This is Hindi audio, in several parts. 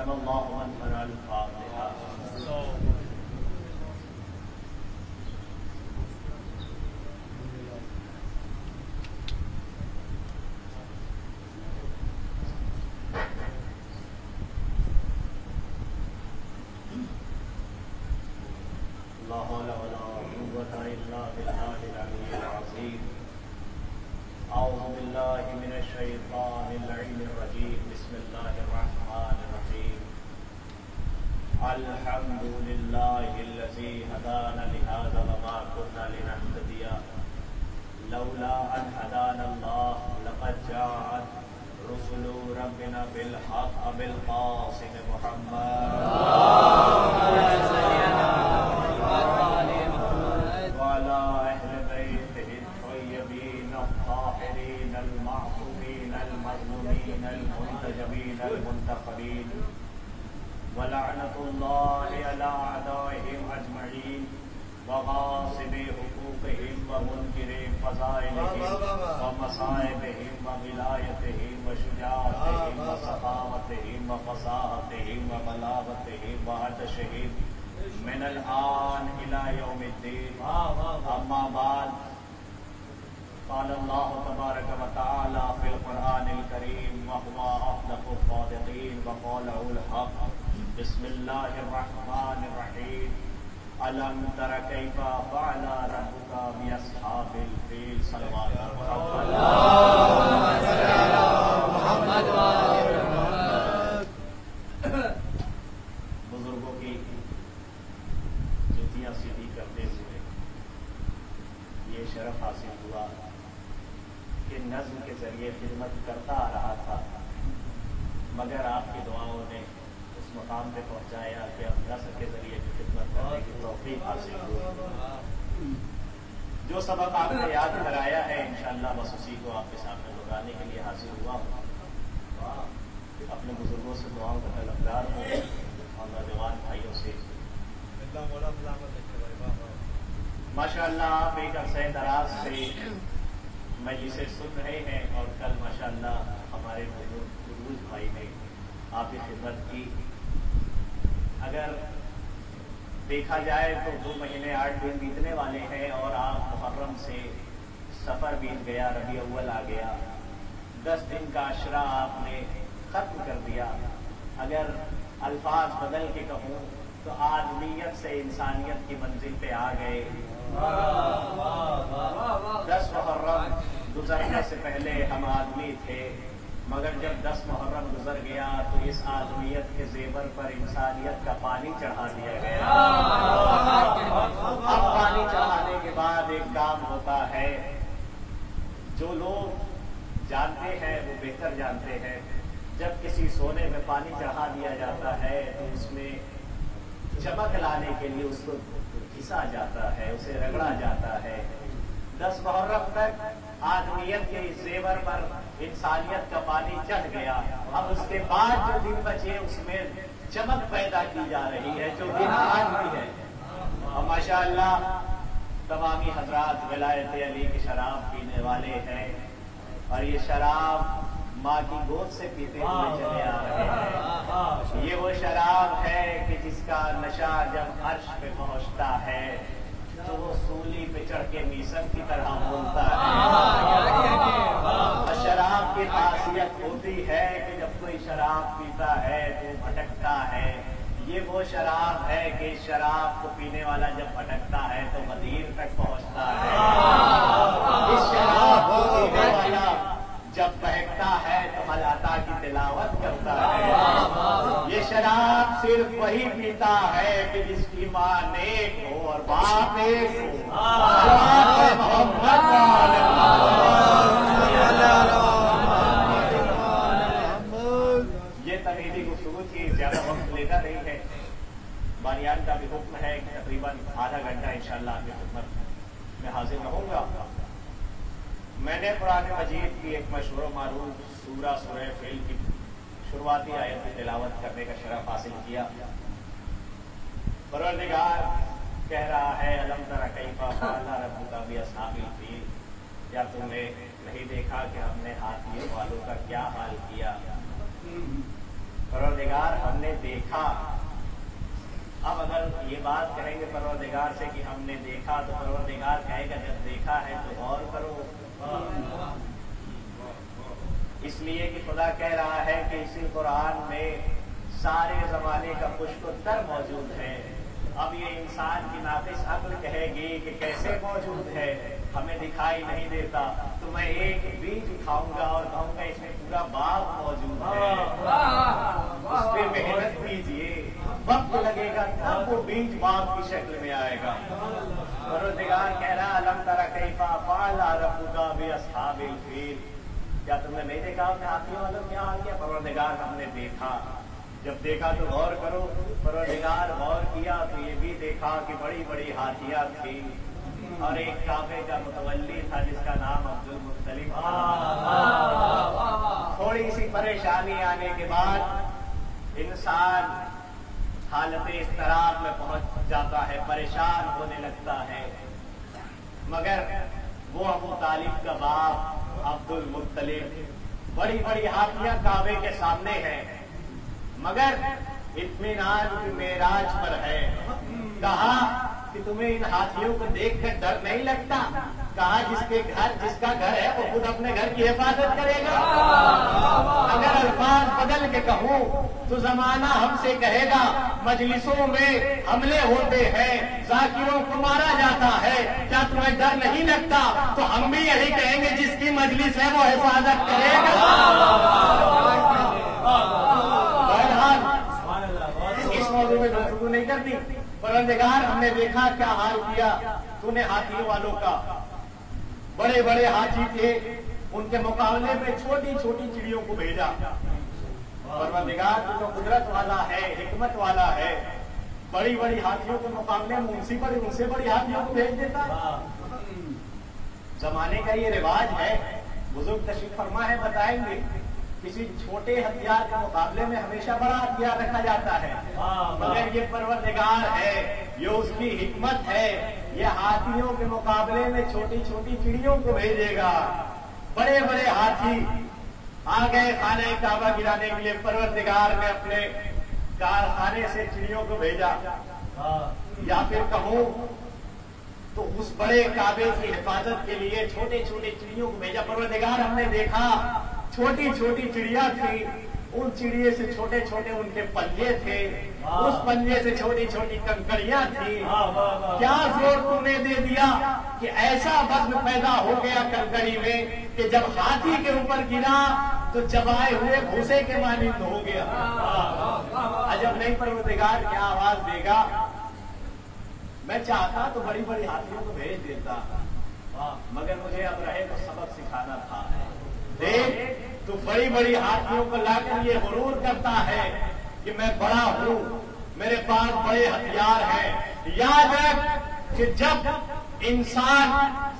रहमल्लाहु मन क़रअल फ़ातिहा। ला हौला वला कुव्वता इल्ला बिल्लाहिल अलिय्यिल अज़ीम। औज़ु बिल्लाहि मिनश शैतानिर रजीम। बिस्मिल्लाहिर रहमानिर रहीम। अल्हम्दुलिल्लाहिल्लज़ी हदाना लिहाज़ा व मा कुन्ना लिनहतदिया लौला अन हदानल्लाह लक़द जाअत रुसुलु रब्बिना बिल हक़्क़ बिल क़ासिम मुहम्मद वाला अहले बैतिहि तय्यबीन अत्ताहिरीन अल-मअसूमीन अल-मज़लूमीन अल-मुंतजबीन अल-मुंतखबीन व लअनतुल्लाहि अला अदाइहिम अजमईन व गासिबि हुकूक़िहिम व मुनकिरि फ़ज़ाइलिहिम व मसाइबिहिम व विलायतिहिम व शुजाअतिहिम व सखावतिहिम व फ़साहतिहिम व बलागतिहिम व अतशिहिम मिनल आन इला यौमिद्दीन। अम्मा बाद क़ाल अल्लाहु तबारक व तआला फ़िल क़ुरआनिल करीम व हुवा असदक़ुस सादिक़ीन व क़ौलुहुल हक़्क़। बिस्मिल्लाहिर रहमानिर रहीम। अलम तर कैफ़ा फ़अला रब्बुका बि अस्हाबिल फ़ील। सल्लल्लाहु अलैहि वसल्लम। बुजुर्गों की जुतियाँ सीधी करते हुए ये शरफ हासिल हुआ कि नज़्म के जरिए खिदमत करता आ रहा था, मगर आपकी दुआओं ने उस मकाम पे पहुंचाया कि अब नज़्म के जरिए खिदमत करने की तौफीक हासिल हुई। जो सबक आपने याद कराया है इंशाअल्लाह बस उसी को आपके सामने दोहराने के लिए हासिल हुआ। अपने बुजुर्गों से दुआओं का तलबगार हो और नौजवान भाइयों से माशाअल्लाह आप एक अरसे दराज से मजलिसें सुन रहे हैं और कल माशाअल्लाह हमारे बुजुर्ग भाई ने आपकी खिदमत की। अगर देखा जाए तो 2 महीने 8 दिन बीतने वाले हैं और आप मुहर्रम से सफ़र बीत गया, रबी अव्वल आ गया, 10 दिन का अशरा आपने खत्म कर दिया। अगर अल्फाज बदल के कहूँ तो आदमियत से इंसानियत की मंजिल पे आ गए। 10 मुहर्रम गुजरने से पहले हम आदमी थे, मगर जब 10 मुहर्रम गुजर गया तो इस आदमियत के जेवर पर इंसानियत का पानी चढ़ा दिया गया। अब पानी चढ़ाने के बाद एक काम होता है, जो लोग जानते हैं वो बेहतर जानते हैं, जब किसी सोने में पानी चढ़ा दिया जाता है तो उसमें चमक लाने के लिए उसको घिसा जाता है, उसे रगड़ा जाता है। 10 मुहर्रम तक आदमियत के इस जेवर पर इंसानियत का पानी चढ़ गया। अब उसके बाद जो दिन बचे उसमें चमक पैदा की जा रही है, जो दिन आज भी है। और माशाअल्लाह तमामी हजरात विलायत अली की शराब पीने वाले हैं और ये शराब माँ की गोद से पीते हुए चले आ रहे हैं। ये वो शराब है कि जिसका नशा जब अर्श पे पहुँचता है तो वो सूली पे चढ़ के मीसर की तरह बोलता है। शराब की खासियत होती है कि जब कोई शराब पीता है तो भटकता है। ये वो शराब है कि शराब को पीने वाला जब भटकता है तो मदीर तक पहुंचता है। इस शराब को पीने वाला जब बहकता है तो मलाता की तिलावत करता है। ये शराब सिर्फ वही पीता है कि जिसकी माँ नेक हो और बाप एक हो। ये तमीदी गुफ्तगू थी, ज्यादा वक्त लेता नहीं है। बानियान का भी हुक्म है कि तकरीबन आधा घंटा इंशाअल्लाह आपकी खिदमत में हाजिर रहूंगा। मैंने कुरान मजीद की एक मशहूर मारूफ सूरह फ़ील की शुरुआती आयत की तिलावत करने का शरफ हासिल किया। परवरदिगार कह रहा है अलम तरा कैफ़ा फ़अला रब्बुका बि अस्हाबिल फ़ील। क्या तुमने नहीं देखा कि हमने हाथियों वालों का क्या हाल किया। परवरदिगार हमने देखा। अब अगर ये बात कहेंगे परवरदिगार से कि हमने देखा, तो परवरदिगार कहेगा जब देखा है तो गौर करो। इसलिए कि खुदा कह रहा है कि इसी कुरान में सारे जमाने का पुष्पोत्तर मौजूद है। अब ये इंसान की नाक़िस अक्ल कहेगी कि कैसे मौजूद है, हमें दिखाई नहीं देता, तो मैं एक बीज उठाऊंगा और कहूंगा इसमें पूरा बाग मौजूद है, उस पर मेहनत कीजिए, वक्त लगेगा तब वो बीज बाग की शक्ल में आएगा। परवरदिगार कह रहा अलम तरा कैफा फ़अल रब्बुका बिअस्हाबिल फील, क्या तुमने नहीं देखा कि हाथियों वालों क्या हाल किया? परवरदिगार हमने देखा, जब देखा तो गौर करो। परवरदिगार गौर किया तो ये भी देखा कि बड़ी बड़ी हाथियां थी और एक काबे का मुतवल्ली था जिसका नाम अब्दुल मुत्तलिब था। थोड़ी सी परेशानी आने के बाद इंसान हालत इस्तराब में पहुंच जाता है, परेशान होने लगता है। मगर वो अबू तालिब का बाप अब्दुल मुत्तलिब, बड़ी बड़ी हाथियां काबे के सामने हैं, मगर इत्मीनान की मेराज पर है। कहा कि तुम्हें इन हाथियों को देखकर डर नहीं लगता? कहा जिसका घर है वो खुद अपने घर की हिफाजत करेगा। अगर अल्फाज बदल के कहूँ तो जमाना हमसे कहेगा मजलिसों में हमले होते हैं, जाकिरों को मारा जाता है, क्या तुम्हें डर नहीं लगता? तो हम भी यही कहेंगे जिसकी मजलिस है वो हिफाजत करेगा। इस मौजूद में गुफ्तगू नहीं करती। परवरदिगार हमने देखा क्या हाल किया तूने हाथियों वालों का। बड़े बड़े हाथी थे, उनके मुकाबले में छोटी छोटी चिड़ियों को भेजा। परवरदिगार तो कुदरत वाला है, हिकमत वाला है, बड़ी बड़ी हाथियों के मुकाबले में उनसे बड़ी हाथियों को भेज देता है। जमाने का ये रिवाज है, बुजुर्ग तशरीफ फरमा है बताएंगे, किसी छोटे हथियार के मुकाबले में हमेशा बड़ा हथियार रखा जाता है। मगर ये परवरदिगार है, ये उसकी हिकमत है, ये हाथियों के मुकाबले में छोटी छोटी चिड़ियों को भेजेगा। बड़े बड़े हाथी आ गए खाने काबा गिराने के लिए। परवरदिगार ने अपने कारखाने से चिड़ियों को भेजा, या फिर कहूं तो उस बड़े काबे की हिफाजत के लिए छोटे छोटे चिड़ियों को भेजा। परवरदिगार हमने देखा छोटी छोटी चिड़िया थी, उन चिड़िए से छोटे छोटे उनके पंजे थे, उस पंजे से छोटी छोटी कंकड़ियां थी। क्या जोर तूने दे दिया कि ऐसा वज्न पैदा हो गया कंकड़ी में कि जब हाथी के ऊपर गिरा तो चबाए हुए भूसे के मानिंद हो गया। अजब नहीं परवरदिगार क्या आवाज देगा। मैं चाहता तो बड़ी बड़ी हाथियों को भेज देता, मगर मुझे अब रहे तो सबक सिखाना था। देख तो बड़ी बड़ी हाथियों को लाकर ये गुरूर करता है कि मैं बड़ा हूं, मेरे पास बड़े हथियार हैं। याद रख कि जब इंसान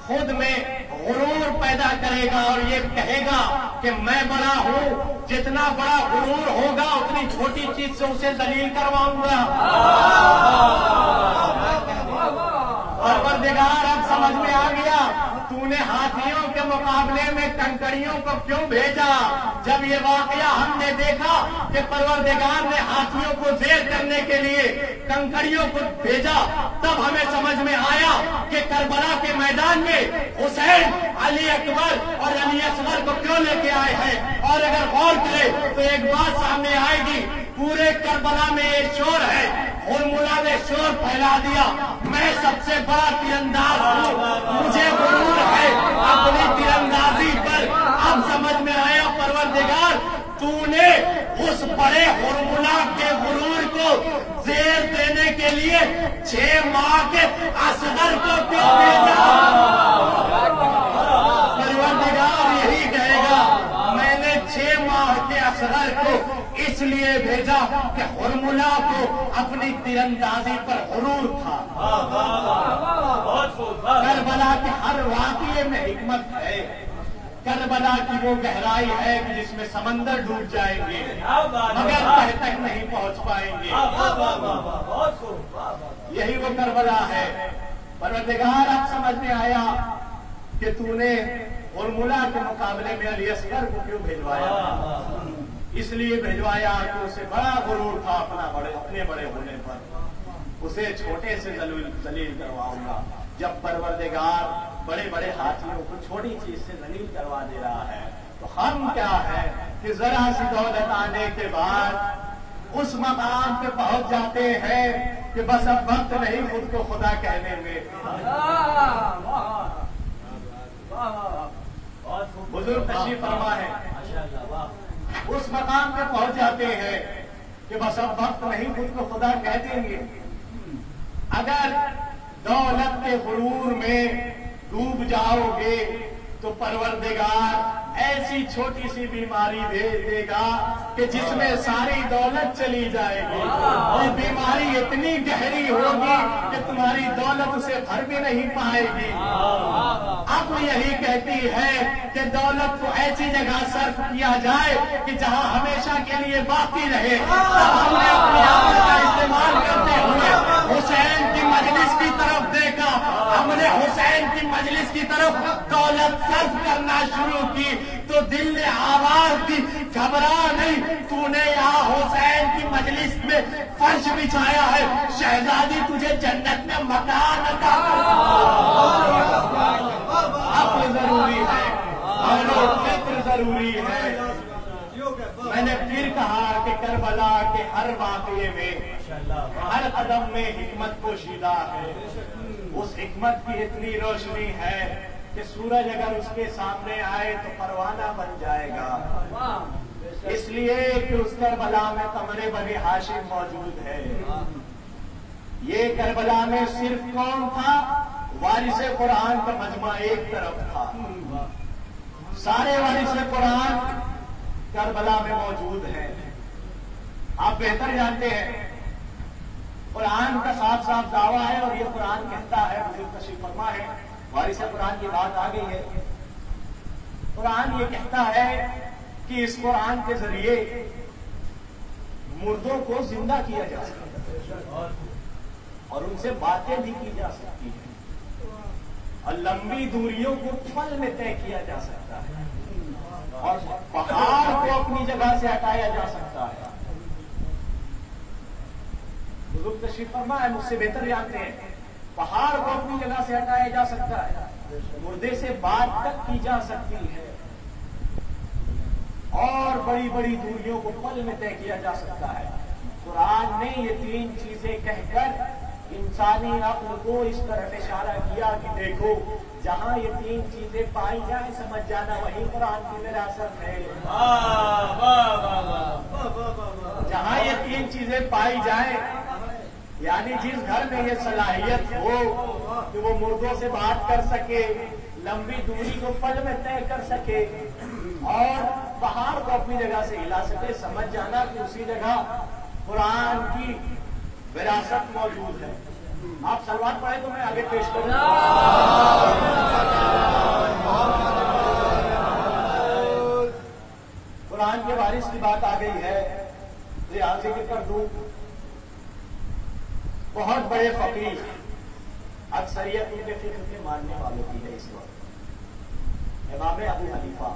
खुद में गुरूर पैदा करेगा और ये कहेगा कि मैं बड़ा हूं, जितना बड़ा गुरूर होगा उतनी छोटी चीज से उसे दलील करवाऊंगा। परवरदिगार अब समझ में आ गया तूने हाथियों के मुकाबले में कंकड़ियों को क्यों भेजा। जब ये वाकया हमने देखा कि परवरदिगार ने हाथियों को ज़ेर करने के लिए कंकड़ियों को भेजा, तब हमें समझ में आया कि करबला के मैदान में हुसैन, अली अकबर और अली असगर को क्यों लेके आए हैं। और अगर गौर करें तो एक बात सामने आएगी, पूरे करबला में ये शोर है, हुरमुला ने शोर फैला दिया, मैं सबसे बड़ा तीरंदाज हूँ, मुझे गुरूर है अपनी तीरंदाजी पर। अब समझ में आया परवरदिगार तूने उस बड़े हुरमुला के गुरूर को ज़ेर देने के लिए 6 माह के असगर को क्यों भेजा। परवरदिगार यही कहेगा मैंने 6 माह के असगर को इसलिए भेजा कि हुरमुला को अपनी तीरंदाजी पर गुरूर था। करबला के हर वाक़ये में हिकमत है, करबला की वो गहराई है कि जिसमें समंदर डूब जाएंगे मगर तह तक नहीं पहुंच पाएंगे। यही वो करबला है। परवरदिगार अब समझ में आया कि तूने हुरमुला के मुकाबले में अली असगर को क्यों भिजवाया। इसलिए भिजवाया कि उसे बड़ा गुरूर था अपने बड़े होने पर, उसे छोटे से जलील करवाऊंगा। जब परवरदिगार बड़े बड़े हाथियों को छोटी चीज से जलील करवा दे रहा है, तो हम क्या है कि जरा सी दौलत आने के बाद उस मकाम पे पहुंच जाते हैं कि बस अब वक्त नहीं खुद को खुदा कहने में। बुजुर्ग तशरीफ फरमा है, उस मकाम पे पहुंच जाते हैं कि बस अब वक्त नहीं खुद को खुदा कह देंगे। अगर दौलत के गुरूर में डूब जाओगे तो परवरदिगार ऐसी छोटी सी बीमारी भेज देगा कि जिसमें सारी दौलत चली जाएगी, और बीमारी इतनी गहरी होगी कि तुम्हारी दौलत उसे भर भी नहीं पाएगी। अब यही कहती है कि दौलत को ऐसी जगह सर्फ किया जाए कि जहां हमेशा के लिए बाकी रहे। हमने अपनी आमद का इस्तेमाल करते हुए हुसैन की मजलिस की तरफ देखा, हमने हुसैन की मजलिस की तरफ दौलत सर्फ करना शुरू की तो दिल ने आवाज दी, घबरा नहीं, तूने यहाँ हुसैन की मजलिस में फर्श बिछाया है, शहजादी तुझे जन्नत में मकान अता अक्ल जरूरी है और फिक्र जरूरी है। मैंने फिर कहा कि करबला के हर वाक़ये में, हर कदम में हिकमत पोशीदा है। उस हिकमत की इतनी रोशनी है कि सूरज अगर उसके सामने आए तो परवाना बन जाएगा। इसलिए कि उस करबला में कमरे बने हाशिम मौजूद है। ये करबला में सिर्फ कौन था? वारिसे कुरान का मजमा एक तरफ था, सारे वारिसे कुरान करबला में मौजूद है। आप बेहतर जानते हैं कुरान का साफ साफ दावा है, और ये कुरान कहता है, बुजुर्ग तशरीफ फरमा है, वारिसे कुरान की बात आ गई है। कुरान ये कहता है कि इस कुरान के जरिए मुर्दों को जिंदा किया जा सकता है और उनसे बातें भी की जा सकती है, और लंबी दूरियों को पल में तय किया जा सकता है, और पहाड़ को अपनी जगह से हटाया जा सकता है। बुजुर्ग तशरीफ फरमा है, मुझसे बेहतर जानते हैं, पहाड़ को अपनी जगह से हटाया जा सकता है, मुर्दे से बात तक की जा सकती है, और बड़ी बड़ी दूरियों को पल में तय किया जा सकता है। कुरान ने ये तीन चीजें कहकर इंसानी अक्ल को इस तरफ इशारा किया कि देखो, जहां ये तीन चीजें पाई जाए समझ जाना वही कुरान की विरासत है। जहां ये तीन चीजें पाई जाए, यानी जिस घर में ये सलाहियत हो कि वो मुर्दों से बात कर सके, लंबी दूरी को पल में तय कर सके, और पहाड़ को अपनी जगह से हिला सके, समझ जाना कि उसी जगह कुरान की विरासत मौजूद है। आप सलवात पढ़े तो मैं आगे पेश करूं। कुरान के वारिस की बात आ गई है, तो यहां से जिक्र दूं, बहुत बड़े फकीर, अक्सरियत उनके फिक्र के मानने वालों की है इस वक्त, इमाम अबू हनीफा,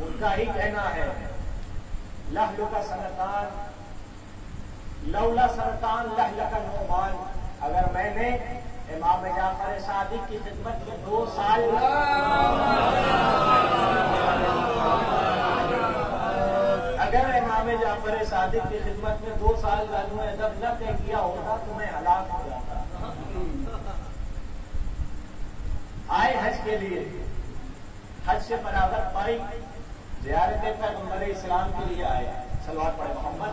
उनका ही कहना है, लहलु का सरतान लौला सरतान लहला का नौमान, अगर मैंने इमाम जाफर सादिक की खिदमत में 2 साल अगर इमाम जाफर सादिक की खिदमत में 2 साल लालू अदब न तय किया होता तो मैं हलाक हो जाता। आए हज के लिए, हज से फरागत पाई, ज़ियारत पैगंबर इस्लाम के लिए आए, सलवात पढ़े मोहम्मद।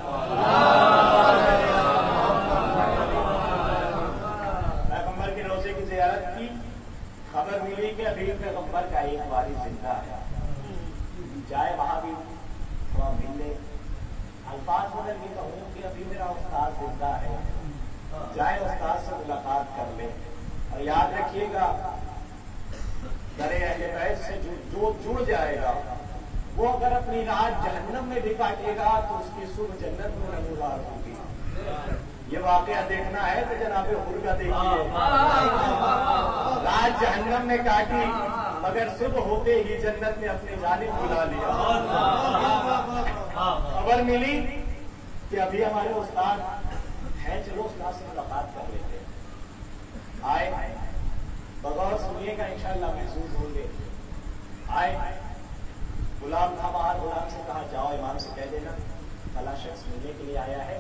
पैगंबर के रोजे की ज़ियारत की, खबर मिली कि अभी पैगंबर का एक वारिस जिंदा है, जाए वहां भी थोड़ा मिलने। अल्फाज बदल के कहूँ कि अभी मेरा उस्ताद जिंदा है, जाए उस्ताद से मुलाकात कर ले, और याद रखिएगा दरे अहले बैत से जो जुड़ जाएगा वो अगर अपनी रात जहन्नम में भी काटेगा तो उसकी सुबह जन्नत में नमूदार होगी। ये वाकया देखना है तो जनाबे हुर्गा देखिए, रात जहन्नम में काटी मगर सुबह होते ही जन्नत ने अपनी जानिब बुला लिया। खबर मिली कि अभी हमारे उस्ताद हैं, चलो उस्ताद से मुलाकात कर लेते हैं। आए, बगौर सुनिएगा इंशाअल्लाह महसूस होंगे। आए, गुलाम था बाहर, गुलाम से कहा जाओ इमाम से कह देना फला शख्स मिलने के लिए आया है।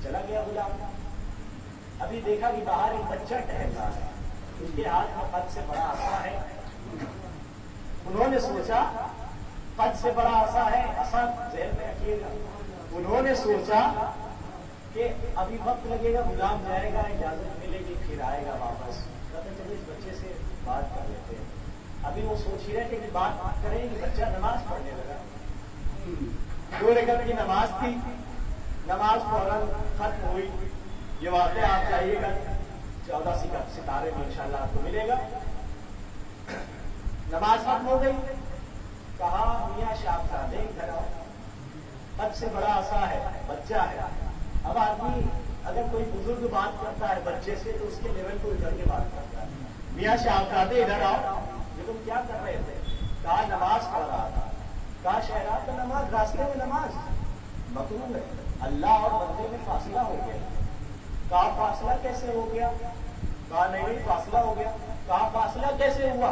चला गया गुलाम। अभी देखा कि बाहर एक बच्चा टहल रहा है, उसके हाथ में कद से बड़ा आसा है। उन्होंने सोचा कद से बड़ा आसा है, आसा ज़हन में रखिएगा। उन्होंने सोचा कि अभी वक्त लगेगा, गुलाम जाएगा, इजाजत मिलेगी, फिर आएगा वापस। कहते चलिए इस बच्चे से बात कर लेते हैं। अभी वो सोच ही रहे थे कि बात करें कि बच्चा नमाज पढ़ने लगा। 2 रकअत की नमाज थी, नमाज फौरन खत्म हुई। ये वाक़या आप जाइएगा 14 सितारे में इंशाअल्लाह आपको मिलेगा। नमाज खत्म हो गई। कहा मियां शाहजादे इधर आओ, कद से बड़ा आसा है, बच्चा है। अब आदमी अगर कोई बुजुर्ग बात करता है बच्चे से तो उसके लेवल को उतर के बात करता है। मियां शाहजादे इधर आओ, ये तुम क्या कर रहे थे? कहा नमाज पढ़ रहा था। कहा शहरात में नमाज, रास्ते में नमाज मकरूह है, अल्लाह और बंदे में फासला हो गया। कहा फासला कैसे हो गया? कहा नहीं फासला हो गया। कहा फासला कैसे हुआ?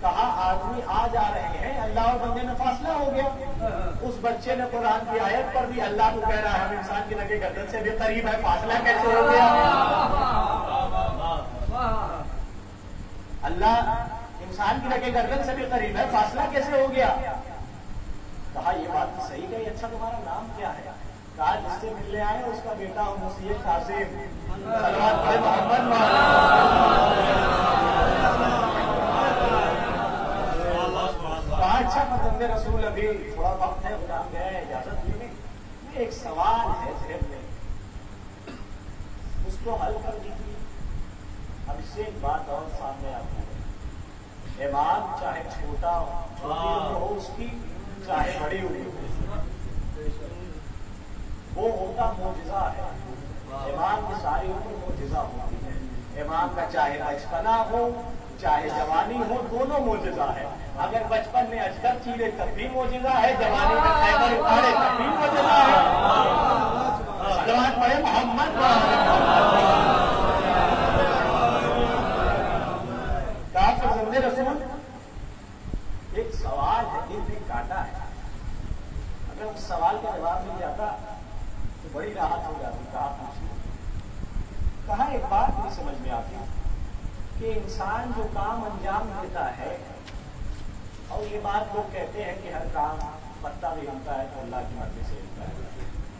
कहा आदमी आ जा रहे हैं, अल्लाह और बंदे में फासला हो गया। उस बच्चे ने कुरान की आयत पर भी अल्लाह को कह रहा है हम इंसान की नगे गर्दन से भी करीब है, फासला कैसे हो गया? अल्लाह इंसान की नगे गर्दन से भी करीब है, फासला कैसे हो गया? कहा ये बात तो सही कही। अच्छा तुम्हारा नाम क्या है? कहा जिससे मिलने आए उसका बेटा हूं मुसीह कासिम। सलवात पढ़े मोहम्मद। कहा अच्छा फतंदे रसूल अभी थोड़ा वक्त है, गुलाम गया है, इजाजत लेने। एक सवाल है ज़हन में, उसको हल कर दीजिए। अब इससे एक बात और सामने आती है, इमाम चाहे छोटी उम्र हो उसकी, चाहे बड़ी उम्र हो, वो होता मोजिजा है। इमाम की सारी उम्र मोजिजा होती है। इमाम का चाहे बचपना हो चाहे जवानी हो, दोनों मोजिजा है। अगर बचपन में अजगर चीरे तब भी मोजिजा है, जवानी में खैबर उखाड़े तब भी मोजिजा है। सलवात पढ़े मोहम्मद। रसूल एक सवाल है, दिल में काटा है। अगर उस सवाल का जवाब मिल जाता तो बड़ी राहत हो जाती। कहा पूछिए। कहा एक बात नहीं समझ में आती कि इंसान जो काम अंजाम देता है, और ये बात लोग कहते हैं कि हर काम पत्ता भी हिलता है तो अल्लाह की मर्जी से हिलता है।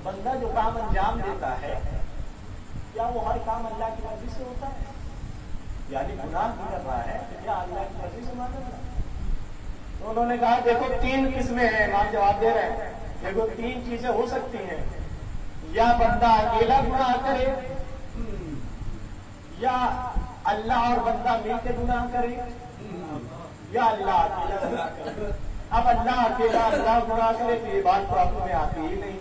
बंदा जो काम अंजाम देता है क्या वो हर काम अल्लाह की मर्जी से होता है? यानी गुनाह भी कर रहा है तो क्या अल्लाह की मर्जी से माना जाता है? तो उन्होंने कहा देखो 3 किस्में हैं। इमाम जवाब दे रहे हैं, देखो 3 चीजें हो सकती हैं। या बंदा अकेला गुनाह करे, या अल्लाह और बंदा मिलकर गुनाह करे, या अल्लाह अकेला गुनाह करे। अब अल्लाह अकेला अल्लाह गुनाह करे तो ये बात तो आप में आती ही नहीं।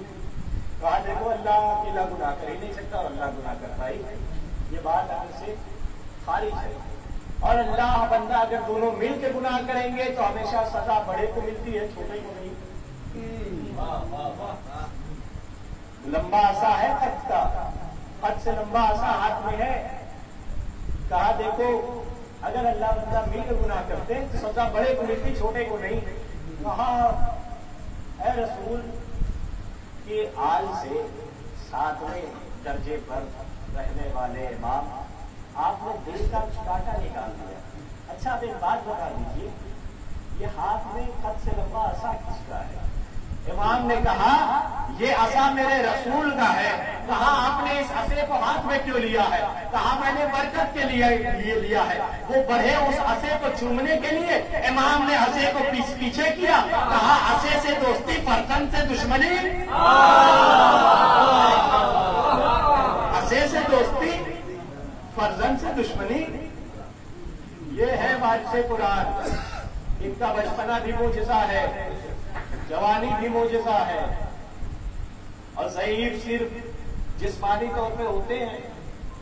कहा देखो अल्लाह अकेला गुनाह कर ही नहीं सकता और अल्लाह गुनाह करता ही नहीं, ये बात आपने से खारिज है। और अल्लाह बंदा अगर दोनों मिल के गुनाह करेंगे तो हमेशा सजा बड़े को मिलती है, छोटे को नहीं। लंबा आसा है कद का, कद से लंबा आसा हाथ में है। कहा देखो अगर अल्लाह बंदा मिल के गुनाह करते तो सजा बड़े को मिलती, छोटे को नहीं। कहा ऐ रसूल के आल से 7वें दर्जे पर रहने वाले इमाम, आपने दिल का कांटा निकाल दिया। अच्छा अब एक बात बता दीजिए, ये हाथ में कद से लंबा आसा किसका है? इमाम ने कहा ये आसा मेरे रसूल का है। कहा आपने इस असे को हाथ में क्यों लिया है? कहा मैंने बरकत के लिए लिया है। वो बढ़े उस असे को चूमने के लिए इमाम ने असे को पीछे किया। कहा असे से दोस्ती फरकन से दुश्मनी, असे से दोस्ती फर्जन से दुश्मनी। ये है वारिसे कुरान। इनका बचपना भी मोजिजा है, जवानी भी मोजिजा है, और ज़ईफ सिर्फ जिस्मानी तौर पे होते हैं।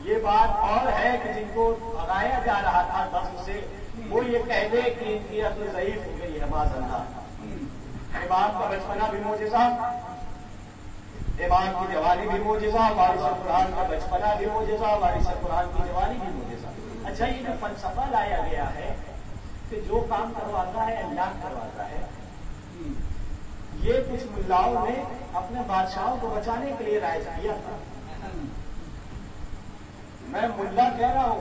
ये बात और है कि जिनको भगाया जा रहा था बस से वो ये कह दे कि इनकी अक्ल ज़ईफ हो गई है माज़अल्लाह। इमाम का बचपना भी मोजिज़ा, इमाम की जवानी भी मोजिज़ा, वारिस कुरान का बचपना भी मोजिज़ा, वारिस कुरान की जवानी भी मोजिज़ा। अच्छा, ये जो फलसफा लाया गया है कि जो काम करवाता है अल्लाह करवाता है, ये कुछ मुल्लाओं ने अपने बादशाहों को बचाने के लिए राइज किया था। मैं मुल्ला कह रहा हूँ,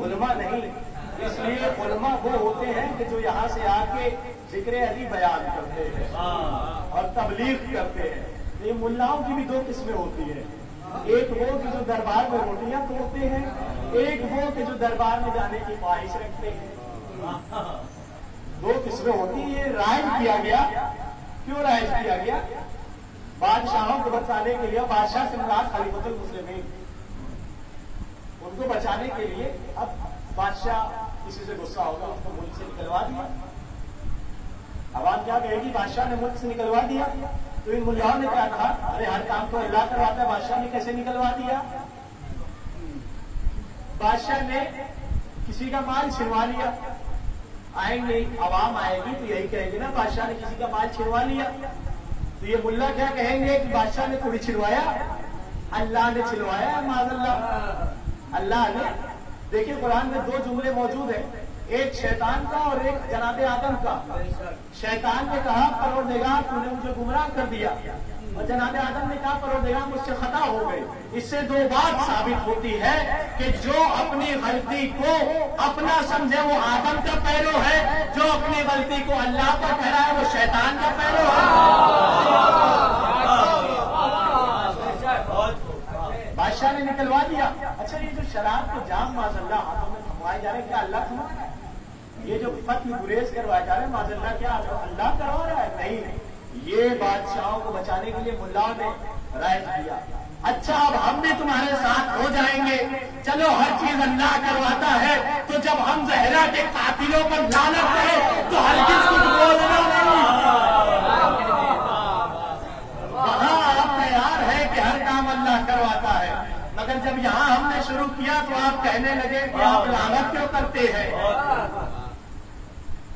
उलमा नहीं। इसलिए उलमा वो होते हैं कि जो यहाँ से आके जिक्र अली बयान करते हैं और तबलीग करते हैं। ये मुल्लाओं की भी दो किस्में होती है, एक वो कि जो दरबार में रोटियां तोड़ते हैं, एक वो कि जो दरबार में जाने की ख्वाहिश रखते हैं। दो किस्में होती है। ये राइज किया गया, क्यों राइज किया गया? बादशाहों को बचाने के लिए। बादशाह से मुराद खलीफतुल मुस्लिमीन, उनको बचाने के लिए। अब बादशाह किसी से गुस्सा होगा, उसको मुल्क से निकलवा दिया। आवाम क्या कहेगी? बादशाह ने मुल्क से निकलवा दिया। तो इन मुल्लाओं ने क्या कहा? अरे हर काम तो अल्लाह करवाता है, बादशाह ने कैसे निकलवा दिया? बादशाह ने किसी का माल छिनवा लिया। आएंगे, आवाम आएगी तो यही कहेंगे ना, बादशाह ने किसी का माल छिनवा लिया। तो ये मुल्ला क्या कहेंगे कि बादशाह ने थोड़ी छिनवाया, अल्लाह ने छिनवाया। माज़अल्लाह, अल्लाह ने। देखिए कुरान में दो जुमले मौजूद है, एक शैतान का और एक जनाबे आदम का। शैतान ने कहा परवरदिगार तूने मुझे गुमराह कर दिया, और जनाबे आदम ने कहा परवरदिगार मुझसे खता हो गई। इससे दो बात साबित होती है कि जो अपनी गलती को अपना समझे वो आदम का पैरो है, जो अपनी गलती को अल्लाह का ठहराए वो शैतान का पैरो है। बादशाह ने निकलवा दिया। अच्छा, ये जो शराब के जाम माज़अल्लाह हाथों में थमवाए जा रहे हैं, क्या अल्लाह थमा रहा है? ये जो फत्ह गुरेज करवाए जा रहे हैं माज़अल्लाह, क्या अल्लाह करवा रहा है? नहीं, ये बादशाहों को बचाने के लिए मुल्लाओं ने राइज किया। अच्छा, अब हम भी तुम्हारे साथ हो जाएंगे। चलो, हर चीज अल्लाह करवाता है, तो जब हम ज़हरा के कातिलों पर लानत करें तो हरगिज़ कुछ बोलना नहीं। वहां आप तैयार है कि हर काम अल्लाह करवाता है, मगर जब यहाँ हमने शुरू किया तो आप कहने लगे कि आप लानत क्यों करते हैं?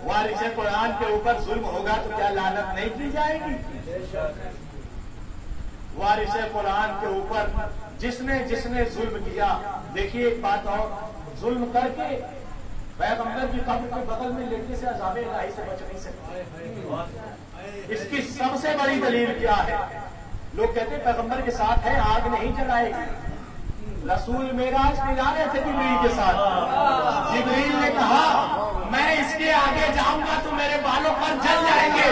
वारिस कुरान के ऊपर जुल्म होगा तो क्या लानत नहीं की जाएगी? वारिस कुरान के ऊपर जिसने जिसने जुल्म किया। देखिए एक बात और, जुल्म करके पैगंबर की कब्र के बगल में लेटने से अज़ाबे इलाही से बच नहीं सकते। इसकी सबसे बड़ी दलील क्या है? लोग कहते हैं पैगंबर के साथ है, आग नहीं जलाएगी। रसूल मेराज में जा रहे थे जिब्रील के साथ। जिब्रील ने कहा मैं इसके आगे जाऊंगा तो मेरे बालों पर जल जाएंगे।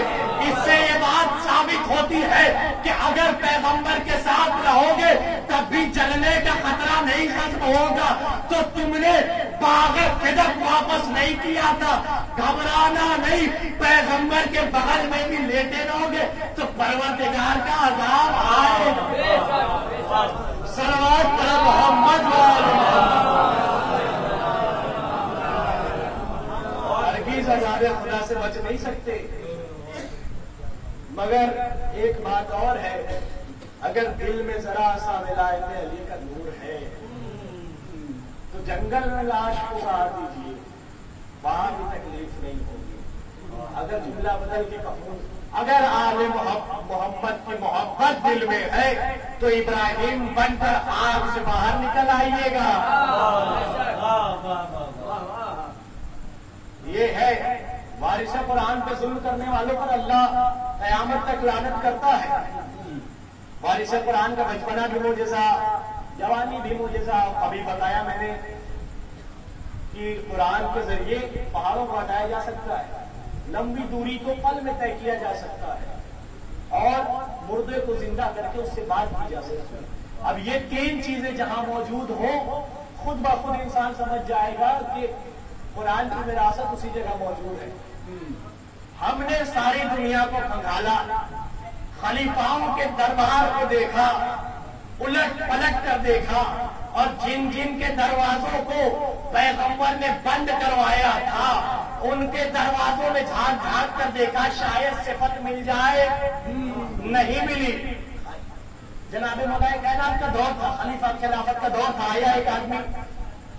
इससे ये बात साबित होती है कि अगर पैगंबर के साथ रहोगे तब भी जलने का खतरा नहीं खत्म होगा। तो तुमने बाग़ फ़िदक वापस नहीं किया था, घबराना नहीं, पैगंबर के बगल में भी लेटे रहोगे तो परवरदिगार का अज़ाब आएगा। सलवात पर मोहम्मद हरगिज़ अज़ाबे खुदा से बच नहीं सकते। मगर एक बात और है, अगर दिल में जरा सा विलायत अली का नूर है तो जंगल में लाश को गाड़ दीजिए, वहां भी तकलीफ नहीं होगी। अगर जुमला बदल के कहूं, अगर आले मोहम्मद की मोहब्बत दिल में है तो इब्राहिम बनकर आग से बाहर निकल आइएगा। ये है वारिस कुरान पे जुल्म करने वालों पर अल्लाह कयामत तक लानत करता है। वारिस कुरान का बचपना भी मोजिज़ा, जवानी भी मोजिज़ा। अभी बताया मैंने कि कुरान के जरिए पहाड़ों को हटाया जा सकता है, लंबी दूरी को पल में तय किया जा सकता है और मुर्दे को जिंदा करके उससे बात की जा सकती है। अब ये तीन चीजें जहां मौजूद हो, खुद ब खुद इंसान समझ जाएगा कि कुरान की विरासत उसी जगह मौजूद है। हमने सारी दुनिया को खंगाला, खलीफाओं के दरबार को देखा, उलट पलट कर देखा, और जिन जिन के दरवाजों को पैगंबर ने बंद करवाया था उनके दरवाजों में झांक झांक कर देखा, शायद सिफत मिल जाए, नहीं मिली। जनाबे मौलाए कायनात का दौर था, खलीफा खिलाफत का दौर था। आया एक आदमी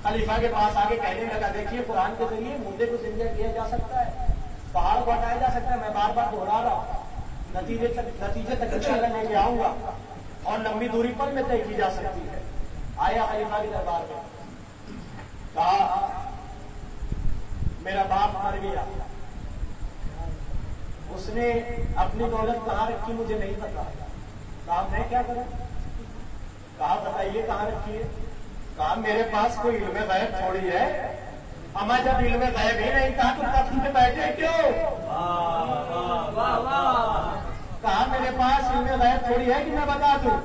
खलीफा के पास आके कहने लगा, देखिए कुरान के जरिए मुर्दे को जिंदा किया जा सकता है, पहाड़ को हटाया जा सकता है। मैं बार बार दोहरा रहा हूँ, नतीजे तक इंशाअल्लाह लेके आऊंगा और लंबी दूरी पर में तय की जा सकती है। आया खलीफा के दरबार में, कहा मेरा बाप मर गया, उसने अपनी दौलत कहाँ रखी मुझे नहीं पता। कहा मैं क्या करूं? कहा बताइए कहाँ रखी है? कहा मेरे पास कोई इल्म गैब थोड़ी है, अमा जब इल्म गैब ही नहीं था तो तख्त पे बैठे क्यों? कहा मेरे पास इल्म गैब थोड़ी है कि मैं बता दूं,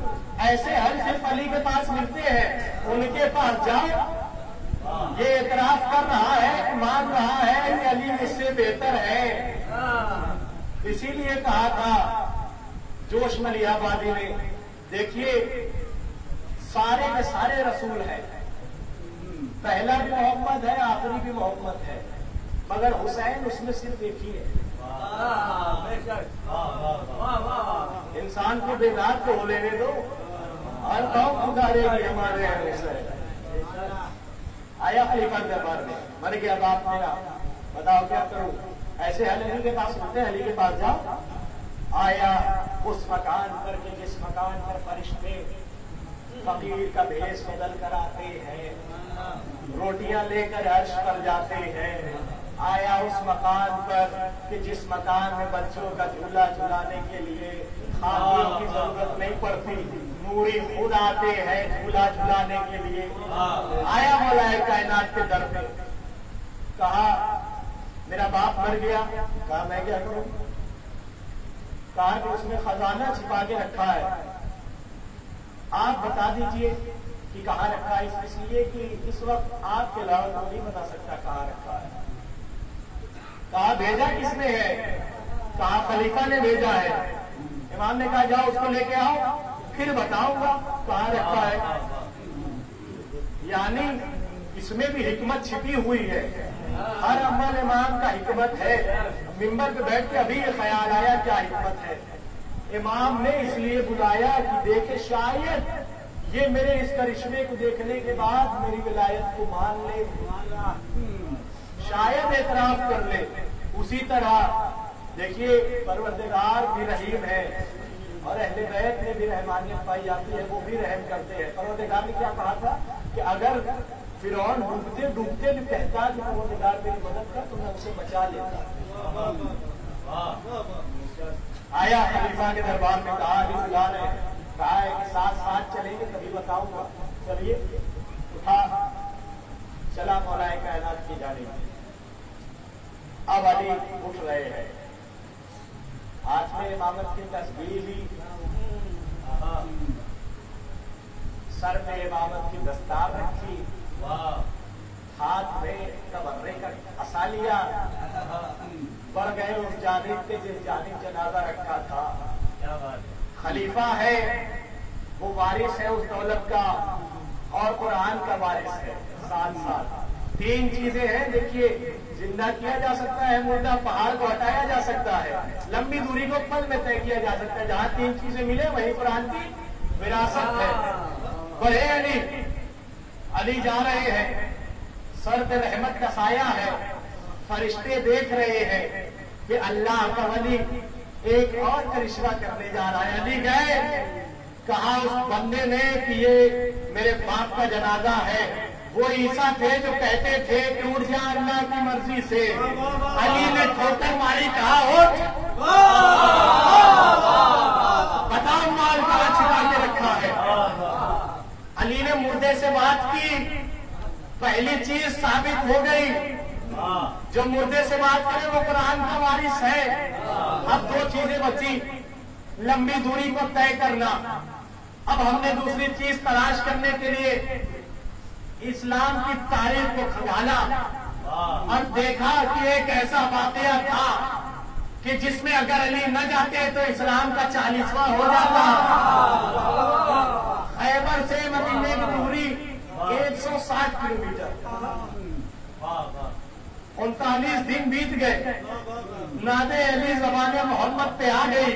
ऐसे हल सिर्फ अली के पास मिलते हैं, उनके पास जाओ। ये एतराफ कर रहा है, मान रहा है कि अली मुझसे बेहतर है। इसीलिए कहा था जोश मलियाबादी ने, देखिए सारे के सारे रसूल हैं, पहला भी मोहम्मद है, आखिरी भी मोहम्मद है, मगर हुसैन उसमें सिर्फ एक ही है। इंसान को बेदार तो हो लेने दो, और कौन पुकारेगी हमारे हुसैन। आया खलीफा दरबार में, मर गया बाप मेरा, बताओ क्या करूं? ऐसे अली के पास होते हैं, अली के पास जाओ। आया उस मकान पर के जिस मकान पर फरिश्ते फकीर का भेष बदल कर आते हैं, रोटियां लेकर अर्श पर जाते हैं। आया उस मकान पर कि जिस मकान में बच्चों का झूला झुलाने के लिए खादियों की जरूरत नहीं पड़ती, नूरी खुद आते हैं झूला झुलाने के लिए। आया मौलाए कायनात के दर पे, कहा मेरा बाप मर गया। कहा मैं क्या करूं? कहा कि उसमें खजाना छिपा के रखा है, आप बता दीजिए कि कहाँ रखा है, इसलिए कि इस वक्त आपके अलावा कोई नहीं बता सकता कहाँ रखा है। कहा भेजा किसने है? कहा खलीफा ने भेजा है। इमाम ने कहा जाओ उसको लेके आओ, फिर बताऊंगा कहाँ रखा है। यानी इसमें भी हिकमत छिपी हुई है, हर अमल इमाम का हिकमत है। मिंबर पे बैठ के अभी ये ख्याल आया क्या हिकमत है। इमाम ने इसलिए बुलाया कि देखे शायद ये मेरे इस करिश्मे को देखने के बाद मेरी विलायत को मान ले, शायद एतराफ कर ले। उसी तरह देखिए परवरदिगार भी रहीम है और अहले बैत में भी रहमानियत पाई जाती है, वो भी रहम करते हैं। परवरदिगार ने क्या कहा था कि अगर फिरौन डूबते डूबते भी कहता कि परवरदिगार मेरी मदद कर तो मैं उसे बचा लेता। आया खलीफा के दरबार में, कहा अली बुला रहे, कहा है कि साथ साथ चलेंगे तभी बताऊंगा। चलिए उठा, चला मौलाए कायनात की जानिब। अब अली उठ रहे हैं, हाथ में इमामत की तस्बीह ली, सर में इमामत की दस्तार रखी, हाथ में तबर्रे का असा लिया, बढ़ गए उस जानिब के जिस जानिब जनाजा रखा था। खलीफा है, वो वारिस है उस दौलत का और कुरान का वारिस है। साथ साथ तीन चीजें हैं, देखिए जिंदा किया जा सकता है मुर्दा, पहाड़ को हटाया जा सकता है, लंबी दूरी को पल में तय किया जा सकता है। जहां तीन चीजें मिले वही कुरान की विरासत है। बढ़े अली जा रहे हैं, सर पे रहमत का साया है, फरिश्ते देख रहे हैं कि अल्लाह का वली एक और करिश्मा करने जा रहा है। अली गए, कहा उस बंदे ने कि ये मेरे बाप का जनाजा है, वो ईसा थे जो कहते थे कि उठ जा अल्लाह की मर्जी से। अली ने ठोकर मारी, कहा उठ, बताओ माल कहाँ छिपा के रखा है। अली ने मुर्दे से बात की, पहली चीज साबित हो गई, जो मुर्दे से बात करे वो कुरान का वारिस है। अब दो चीजें बची, लंबी दूरी को तय करना। अब हमने दूसरी चीज तलाश करने के लिए इस्लाम की तारीख को खंगाला और देखा कि एक ऐसा वाकया था कि जिसमें अगर अली न जाते तो इस्लाम का 40वां हो जाता। खैबर से मदीने की दूरी 160 किलोमीटर, 39 दिन बीत गए, नादे अली ज़बाने मोहम्मद पे आ गई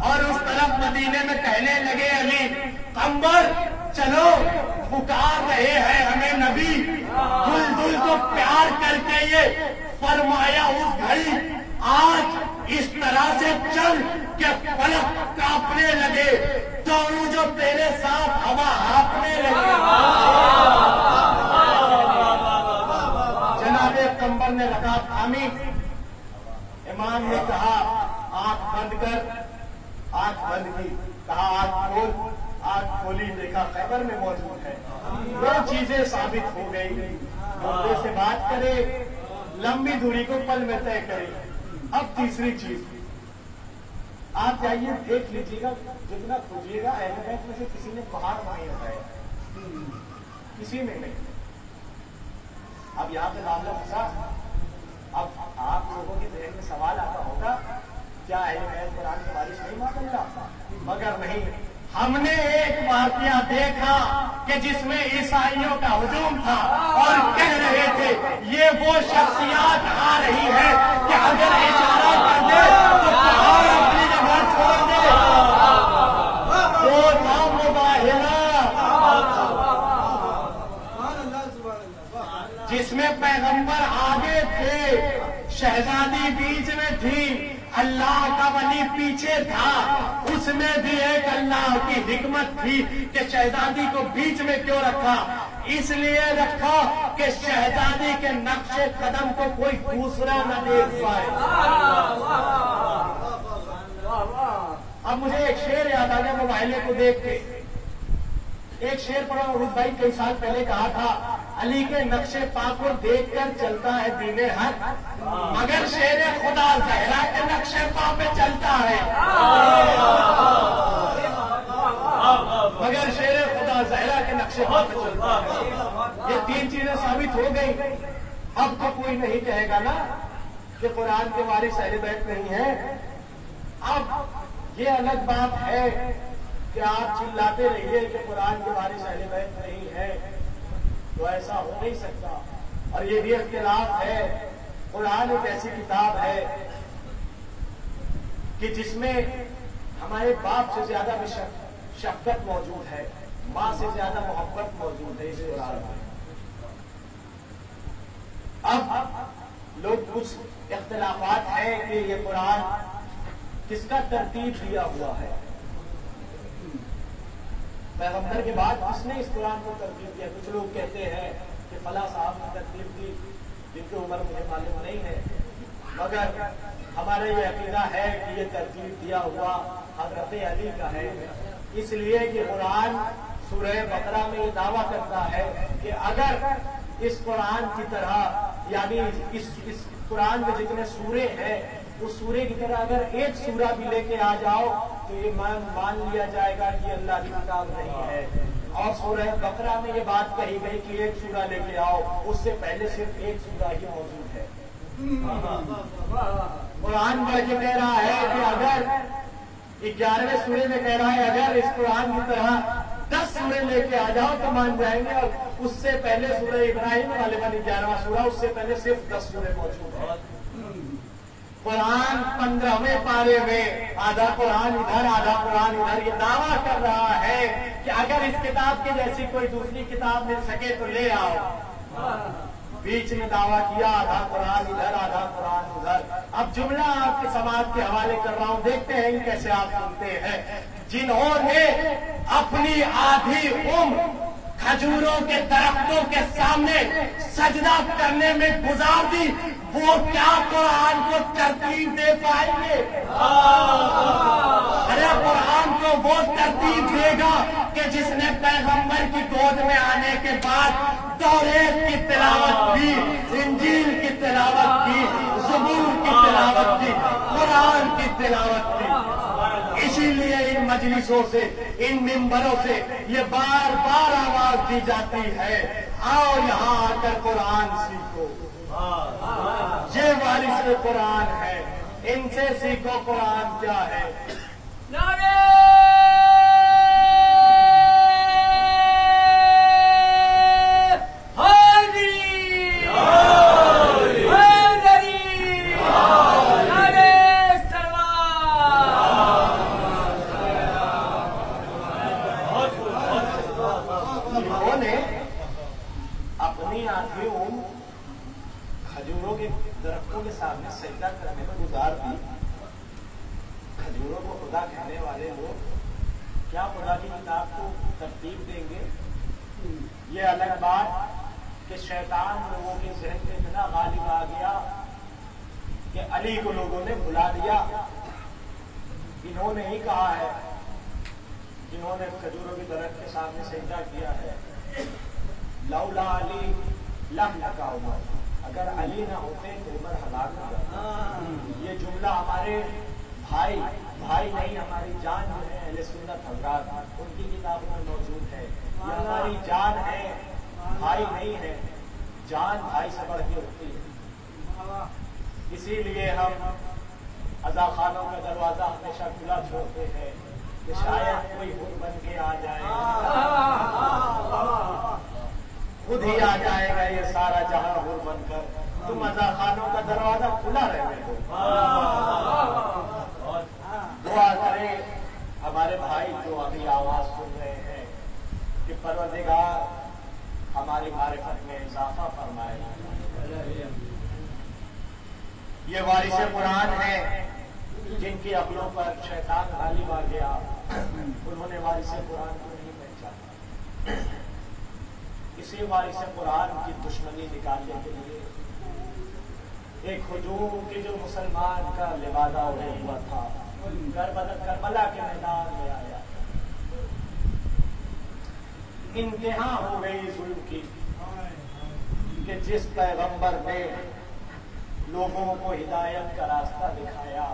और उस तरफ मदीने में कहने लगे अली कंबर चलो पुकार रहे हैं हमें नबी, दुल्दुल को प्यार करके ये फरमाया उस घड़ी, आज इस तरह से चल के पलक कांपने लगे, दोनों जो तेरे साथ हवा हाँफने लगे। जनाबे कंबर ने रखा थामी, इमाम ने कहा आंख बंद कर, आंख बंद की, कहा आंख खोल, आंख खोली, देखा खैबर में मौजूद है। दो चीजें साबित हो गई, मुद्दे से बात करे, लंबी दूरी को पल में तय करे। अब तीसरी चीज, आप जाइए देख लीजिएगा, जितना खोजिएगा अहले बैत में से किसी ने पहाड़ नहीं बताया, किसी ने नहीं। अब यहाँ पे मामला फंसा। अब आप लोगों के जहन में सवाल आता होगा, क्या अहले बैत कुरान की बारिश नहीं मांगता? मगर नहीं, हमने एक वाकया देखा कि जिसमें ईसाइयों का हुजूम था और कह रहे थे ये वो शख्सियत आ रही है कि अगर इशारा कर दे तो पहाड़ अपनी जगह छोड़ दे। वो था मुबाहिला, जिसमें पैगंबर आगे थे, शहजादी बीच में थी, अल्लाह का वली पीछे था। उसमें भी एक अल्लाह की हिकमत थी कि शहजादी को बीच में क्यों रखा, इसलिए रखा कि शहजादी के नक्शे कदम को कोई दूसरा न देख पाए। अब मुझे एक शेर याद आ गया मुबाइले को देख के। एक शेर पढ़ा, उरुद भाई कई साल पहले कहा था, अली के नक्शे पाक को देखकर चलता है दीने हक, मगर शेर खुदा ज़हरा के नक्शे पाक पे चलता है। मगर शेर खुदा ज़हरा के नक्शे पाक पे चलता है। ये तीन चीजें साबित हो गई। अब तो कोई नहीं कहेगा ना कि कुरान के वारिस अहले बैत नहीं है। अब ये अलग बात है कि आप चिल्लाते रहिए कि कुरान के वारिस अहले बैत नहीं है, तो ऐसा हो नहीं सकता। और ये भी इख्तिलाफ है। कुरान एक ऐसी किताब है कि जिसमें हमारे बाप से ज्यादा भी शफकत मौजूद है, माँ से ज्यादा मोहब्बत मौजूद है इस कुरान में। अब लोग कुछ इख्तिलाफात है कि ये कुरान किसका तरतीब दिया हुआ है, पैगंबर के बाद किसने इस कुरान को तरतीब दिया। कुछ लोग कहते हैं कि फला साहब ने तरतीब दी, जिनकी उम्र मुझे मालूम नहीं है, मगर हमारा ये अकीदा है कि ये तरतीब दिया हुआ हजरत अली का है। इसलिए कि कुरान सूरह बकरा में ये दावा करता है कि अगर इस कुरान की तरह, यानी इस कुरान में जितने सूरे हैं उस सूरे की तरह अगर एक सूरा भी लेके आ जाओ तो ये मान लिया जाएगा कि अल्लाह की किताब नहीं है। और सूरह बकरा में ये बात कही गई कि एक सूरा लेके आओ, उससे पहले सिर्फ एक सूरा ही मौजूद है। कुरान बढ़ के कह रहा है कि अगर 11वें सूरे में कह रहा है अगर इस कुरान की तरह 10 सूरे लेके आ जाओ तो मान जाएंगे। और उससे पहले सूरह इब्राहिम वाले वाली 11वां सूरा, उससे पहले सिर्फ 10 सूरे मौजूद है। कुरान 15वें पारे में आधा कुरान इधर आधा कुरान इधर ये दावा कर रहा है कि अगर इस किताब की जैसी कोई दूसरी किताब मिल सके तो ले आओ। बीच में दावा किया आधा कुरान इधर आधा कुरान उधर। अब जुमला आपके समाज के हवाले कर रहा हूं, देखते हैं कैसे आप सुनते हैं। जिन्होंने अपनी आधी उम्र खजूरों के दरख्तों के सामने सजदा करने में गुजार दी, वो क्या कुरान को तरतीब दे पाएंगे? अरे कुरान को वो तरतीब देगा कि जिसने पैगंबर की गोद में आने के बाद तौरेत की तिलावत की, इंजील की तिलावत की, ज़बूर की तिलावत की, कुरान की तिलावत की। इसीलिए इन मजलिसों से, इन मिंबरों से ये बार बार आवाज दी जाती है, आओ यहाँ आकर कुरान सीखो। ये वारिस कुरान है, इनसे सीखो कुरान क्या है। सजदा करने में गुजार दी। खजूरों को खुदा कहने वाले लोग क्या खुदा की किताब को तरतीब देंगे? ये अलग बात कि शैतान लोगों के जहन में इतना गालिब आ गया कि अली को लोगों ने भुला दिया। इन्होंने ही कहा है, जिन्होंने खजूरों की दरख्त के सामने सजदा किया है, लौला अली लका उमर, अगर अली ना होते तो उमर हलाक हो जाता। ये जुमला हमारे भाई नहीं, हमारी जान जो है अहले सुन्नत हज़रात, उनकी किताबों में मौजूद है। ये हमारी जान है, भाई नहीं है। जान भाई से बढ़ के होती है। इसीलिए हम अज़ा खानों का दरवाजा हमेशा खुला छोड़ते हैं कि शायद कोई हुर बन के आ जाए, खुद ही आ जाएगा ये सारा जहां हुर बनकर। तुम अज़ा खानों का दरवाजा खुला रहने दो। दुआ करें हमारे भाई जो अभी आवाज सुन रहे हैं कि परवरदिगार हमारी मारिफत में इजाफा फरमाए। ये वारिस कुरान है, जिनकी अक्लों पर शैतान गालिब आ गया, उन्होंने वारिस कुरान को नहीं पहचाना। इसी वारिस कुरान की दुश्मनी निकालने के लिए एक हुजूम के जो मुसलमान का लिबादा उड़े हुआ था, करबला के मैदान में आया। इंतहा हो गई जुल्म की कि जिस पैगंबर ने लोगों को हिदायत का रास्ता दिखाया,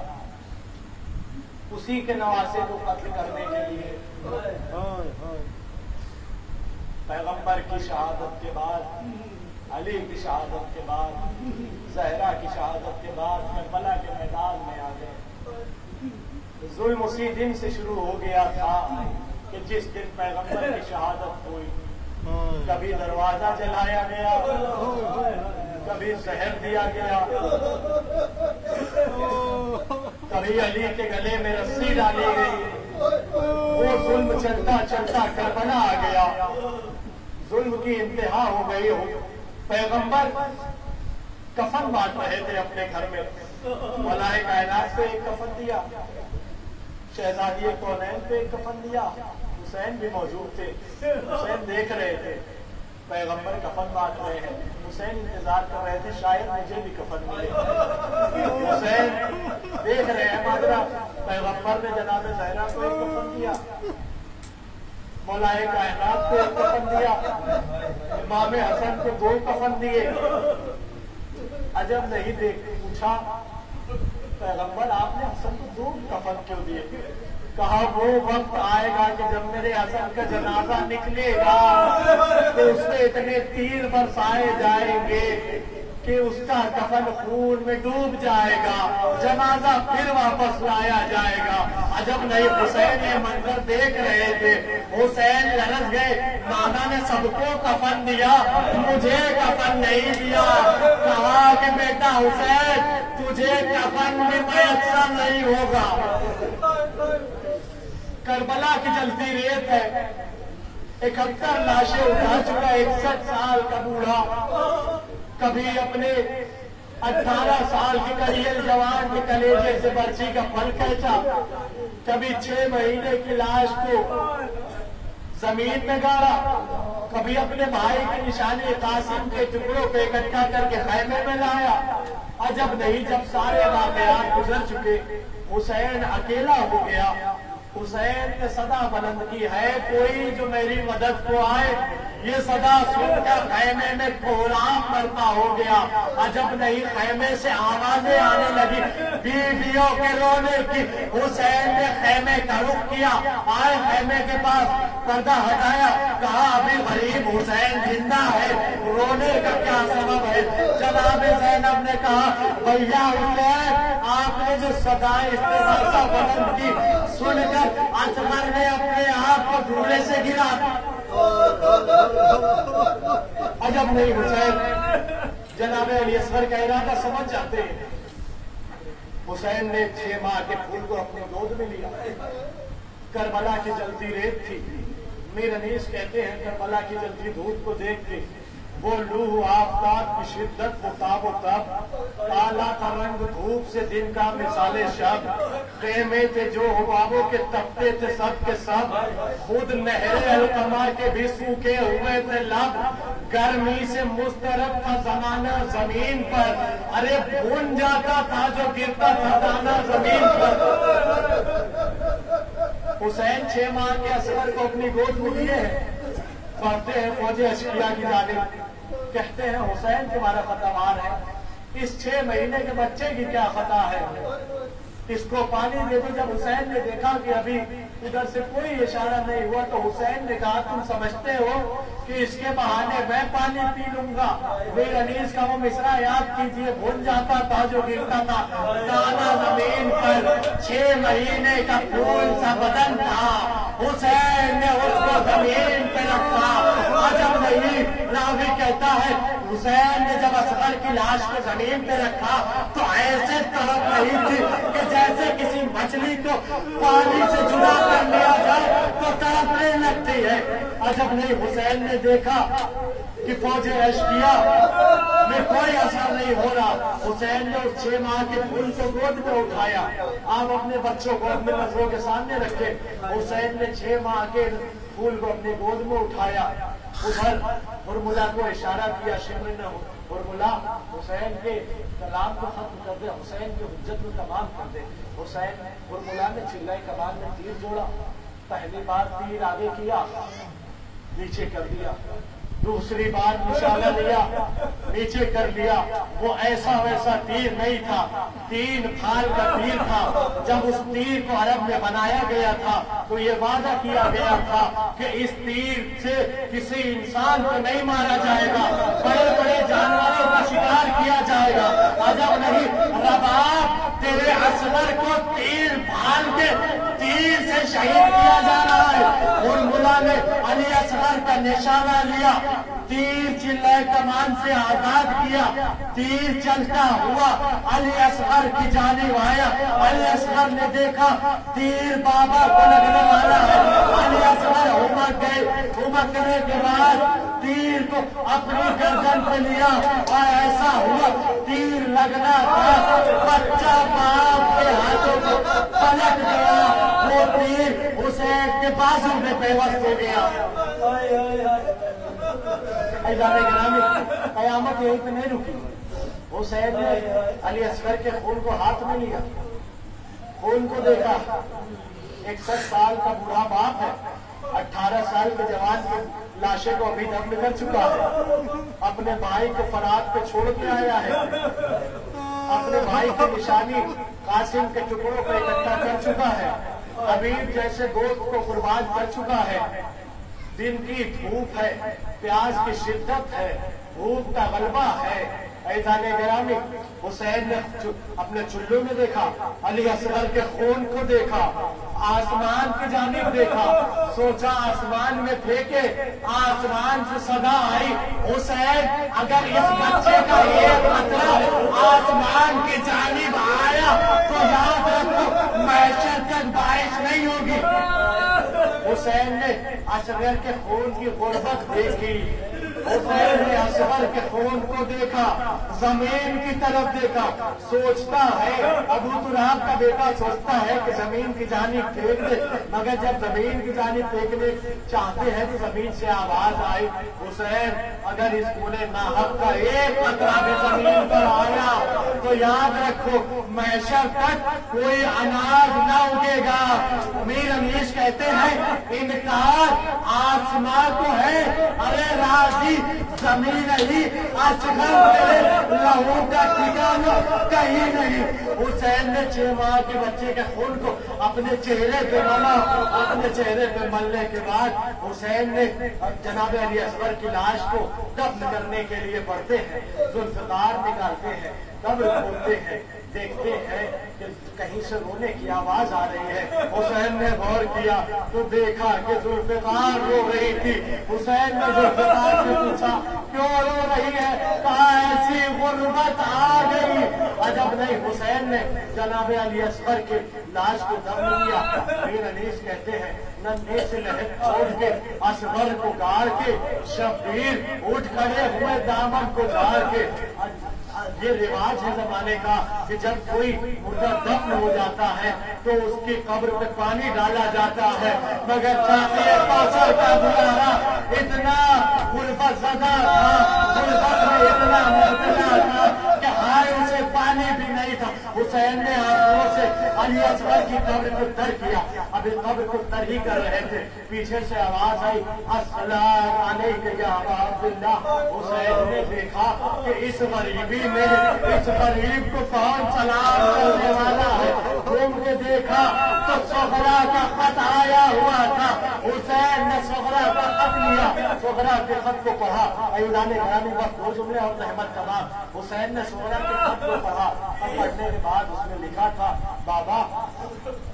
उसी के नवासे को कत्ल करने के लिए पैगंबर की शहादत के बाद, अली की शहादत के बाद, ज़हरा की शहादत के बाद करबला के मैदान में आ गए। जुल्म उसी दिन से शुरू हो गया था कि जिस दिन पैगंबर की शहादत हुई, कभी दरवाजा जलाया गया, कभी जहर दिया गया, कभी अली के गले में रस्सी डाली गई। वो जुल्म चलता चलता करबला आ गया, जुल्म की इंतहा हो गई। पैगंबर कफन बांट रहे थे अपने घर में। मौलाए कायनात को एक कफन दिया, शहजादी कौनैन को एक कफन दिया, हुसैन भी मौजूद थे। हुसैन देख रहे थे पैगंबर कफन बांट रहे हैं, हुसैन इंतजार कर रहे थे शायद मुझे भी कफन मिले। हुसैन देख रहे हैं माजरा, पैगंबर ने जनाब ज़हरा को एक कफन दिया, मौलाए कायनात को एक कफन दिया, इमाम हसन को 2 कफन दिए। अजब नहीं देख पूछा, पैगंबर आपने हसन को 2 कफन क्यों दिए? कहा वो वक्त आएगा कि जब मेरे हसन का जनाजा निकलेगा तो उसमें इतने तीर बरसाए जाएंगे कि उसका कफन खून में डूब जाएगा, जनाजा फिर वापस लाया जाएगा। अजब नहीं, हुसैन ये मंजर देख रहे थे। हुसैन लरस गए, नाना ने सबको कफन दिया, मुझे कफन नहीं दिया। कहा कि बेटा हुसैन, तुझे कफन भी मैसर नहीं होगा। करबला की जलती रेत है, 71 लाशें उठा चुका 61 साल का बूढ़ा, कभी अपने 18 साल के करियल जवान के कलेजे से बर्छी का फल खींचा, कभी 6 महीने की लाश को जमीन में गाड़ा, कभी अपने भाई के निशाने कासिम के टुकड़ों पे इकट्ठा करके खैमे में लाया। अजब नहीं, जब सारे वाकयात गुजर चुके, हुसैन अकेला हो गया। हुसैन ने सदा बुलंद की है, कोई जो मेरी मदद को आए। ये सदा सुनकर खैमे में कोहराम बढ़ता हो गया। अजब नहीं, खैमे से आवाजें आने लगी, बीवियों के रोने की। हुसैन ने खैमे का रुख किया, आए खैमे के पास, पर्दा हटाया, कहा अभी गरीब हुसैन जिंदा है, रोने का क्या सबब है? जनाब ज़ैनब ने कहा भैया हुसैन, आपने जो सदाएं इस्तेमाल बुलंद की, सुनकर असगर ने अपने आप को धूले से गिरा। अजब नहीं, हुसैन जनाब अली असगर का इरादा समझ जाते हैं। हुसैन ने 6 माह के फूल को अपने गोद में लिया। करबला की जलती रेत थी, मीर अनीस कहते हैं करबला की जलती धूप को देख के वो लूह आफ्ताब की शिद्दत, वो ताब तब, काला का रंग धूप से दिन का मिसाले शब, खेमे थे जो हुबाबों के तपते थे सब के सब, खुद नहरे अलकमा के भी सूखे हुए थे लब, गर्मी से मुस्तरब था जमाना जमीन पर, अरे भून जाता था जो गिरता था दाना जमीन पर। हुसैन 6 माह के असगर को अपनी गोद में लिए हैं, पढ़ते हैं फौजे अशकिया की जानिब, कहते हैं हुसैन तुम्हारा खतावार है, इस 6 महीने के बच्चे की क्या खता है, इसको पानी दे दी। जब हुसैन ने देखा कि अभी इधर से कोई इशारा नहीं हुआ तो हुसैन ने कहा तुम समझते हो कि इसके बहाने मैं पानी पी लूंगा। मीर अनीस का वो मिसरा याद कीजिए, भून जाता था जो गिरता था दाना जमीन पर, 6 महीने का फूल सा बदन था, हुसैन ने उसको जमीन पे रखा। अजब नहीं, रावी कहता है हुसैन ने जब असगर की लाश को जमीन पे रखा तो ऐसे तड़प रही थी कि जैसे किसी मछली को पानी से जुड़ा कर लिया जाए तो तड़पने लगती है। अजब नहीं, हुसैन ने देखा कि फौजे अशकिया में कोई असर नहीं हो रहा। हुसैन ने उस 6 माह के फूल को गोद में उठाया। आप अपने बच्चों को अपने नजरों के सामने रखे। हुसैन ने 6 माह के फूल को अपनी गोद में उठाया। उधर हुरमुला को इशारा किया, शिमर ने हुरमुला हुसैन के कलाम को खत्म कर दे, हुसैन की हुज्जत को तमाम कर दे। हुसैन हुरमुला ने चिल्लाई कमान में तीर जोड़ा, पहली बार तीर आगे किया, नीचे कर दिया, दूसरी बार निशाना लिया, नीचे कर लिया। वो ऐसा वैसा तीर नहीं था, 3 फाल का तीर था। जब उस तीर को अरब में बनाया गया था तो ये वादा किया गया था कि इस तीर से किसी इंसान को नहीं मारा जाएगा, बड़े बड़े जानवरों का शिकार किया जाएगा। अजब नहीं, रबाब तेरे असगर को तीर फाल के तीर से शहीद किया जा रहा है। हुरमुला ने अली असगर का निशाना लिया, तीर चिल्लाए कमान से आजाद किया, तीर चलता हुआ अली असगर की जानिब आया। अली असगर ने देखा तीर बाबा को लगने वाला है। अली असगर उमक गए, उमकने के बाद तीर को अपनी गर्दन पे लिया और ऐसा हुआ तीर लगना था, बच्चा बाप के हाथों को पलट गया, वो तीर हुसैन के बाजू में बेबस हो गया। कयामत यहीं पे नहीं रुकी। हुसैन ने अली असगर के खून को हाथ में लिया, खून को देखा। 61 साल का बूढ़ा बाप है, 18 साल के जवान की लाशें को अभी दफन कर चुका है, अपने भाई को फरात पे छोड़ के आया है, अपने भाई की निशानी कासिम के टुकड़ों को इकट्ठा कर चुका है, हबीब जैसे दोस्त को कुर्बान कर चुका है। दिन की धूप है, प्यास की शिद्दत है, भूख का गलबा है। ऐज़ाने गिरामी, हुसैन ने अपने चुल्लू में देखा, अली असगर के खून को देखा, आसमान की जानिब देखा, सोचा आसमान में फेंके, आसमान से सदा आई, हुसैन अगर इस बच्चे का एक कतरा आसमान की जानिब आया तो याद रखो महशर तक बारिश नहीं होगी। हुसैन ने असगर के खून की गुर्बत देखी, हुसैन ने असगर के खून को देखा, जमीन की तरफ देखा। सोचता है, अबू तुराब का बेटा सोचता है कि जमीन की जानिब फेंक दे, मगर जब जमीन की जानिब फेंकने चाहते हैं तो जमीन से आवाज आई, हुसैन अगर इस पूरे नाहक का एक कतरा भी जमीन पर आया तो याद रखो महशर तक कोई अनाज न उगेगा। मीर अनीस कहते हैं इनकार आसमां को है, अरे राजी जमीन ही, असगर तेरे लहू का ठिकाना कहीं नहीं। हुसैन ने 6 माह के बच्चे के खून को अपने चेहरे पे मला। अपने चेहरे पे मलने के बाद हुसैन ने जनाब अली असगर की लाश को दफन करने के लिए बढ़ते हैं, जुल्फकार निकालते हैं, कब्र खोदते हैं, देखते हैं कि कहीं से रोने की आवाज आ रही है। हुसैन ने गौर किया तो देखा कि जुल्फिकार रो रही थी। हुसैन ने जुल्फिकार से पूछा क्यों रो रही है? कहा ऐसी गुर्बत आ गई। अजब नहीं, हुसैन ने जनाब अली असगर के लाश को दफन किया। मीर अनीस कहते हैं नन्हे से लहर छोड़ के असगर को गाड़ के शब्बीर उठ खड़े हुए दामन को झाड़ के। ये रिवाज है जमाने का कि जब कोई मुर्दा दफन हो जाता है तो उसकी कब्र पे पानी डाला जाता है। मगर चाहे कौसर का बुलारा इतना गुर्बत ज़दा था, गुर्बत में इतना मुब्तला था कि हाय उसे पानी भी नहीं था। हुसैन ने आंसुओं से अली असगर की कब्र को तर किया। अभी कब्र को तर ही कर रहे थे, पीछे से आवाज आई अस्सलाम अलैकुम या अबा अब्दुल्लाह। हुसैन ने देखा कि इस गरीबी में इस गरीब को कौन सलाम करने वाला है। घूम के देखा तो सोहरा का खत आया हुआ था। हुसैन ने सोहरा का खत लिया, सोहरा के खत को पढ़ा। अयूदाने घराने वक्त दो जुमले और रहमत का बात। हुसैन ने सोहरा के खत को पढ़ा और पढ़ने के बाद उसमें लिखा था बाबा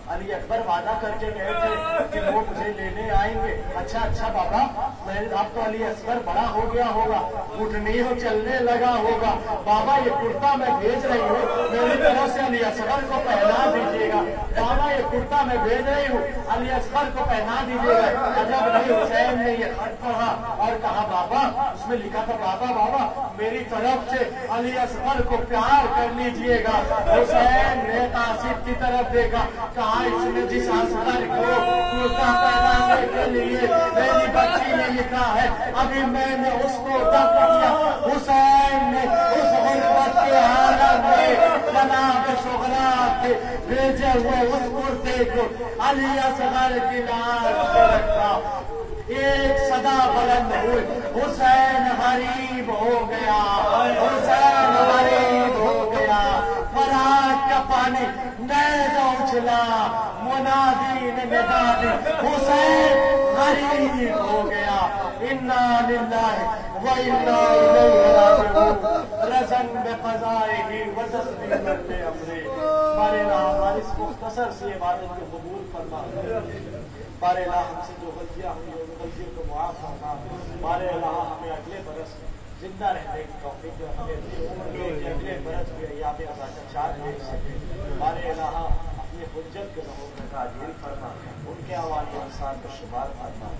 अली अकबर वादा करके गए थे कि वो मुझे लेने आएंगे। अच्छा अच्छा बाबा, मैं अब तो अली असगर बड़ा हो गया होगा, उठनी हो चलने लगा होगा। बाबा ये कुर्ता मैं भेज रही हूँ, मेरी तरफ से अली असगर को पहना दीजिएगा। बाबा ये कुर्ता मैं भेज रही हूँ, अली असगर को पहना दीजिएगा। अजब नहीं, हुसैन ने ये खत पढ़ा और कहा बाबा, उसमें लिखा था बाबा बाबा मेरी तरफ से अली असगर को प्यार कर लीजिएगा। हुसैन ने कासिद की तरफ देखा, कहा इसने जिस असगर को कुर्ता पहनाने के लिए मेरी बच्ची ने लिखा है, अभी मैंने उसको दफन किया। हुसैन ने उस गुर्बत के हालत में जनाब सोहरा के भेजे हुए उस कुर्ते को अली असगर की लाश पे रखा। एक सदा बुलंद हुई, हुसैन गरीब हो गया, हुसैन गरीब हो गया। फराज का पानी नैज़ा उछला, मुनादी ने निदा दी, हुसैन गरीब हो गया। इन्ना लिल्लाहि व इन्ना इलैहि राजिऊन। रज़न बिक़ज़ाइही व तस्लीमन लिअम्रिही। हमारे हमारी इस मुख्तसर सी इबादत को कबूल फरमा। बारे अल्लाह हमसे जो गलतियाँ हुई उन गलतियों को मुआफ़ फरमा। बारे अल्लाह हमें अगले बरस जिंदा रहने की तौफीक दे, हमें अगले बरस भी अय्याम अज़ाशत देख सके। बारे अल्लाह अपने हुज्जत के ज़हूर में ताजील फरमा, उनके अवाल इंसान को शुमार फरमा।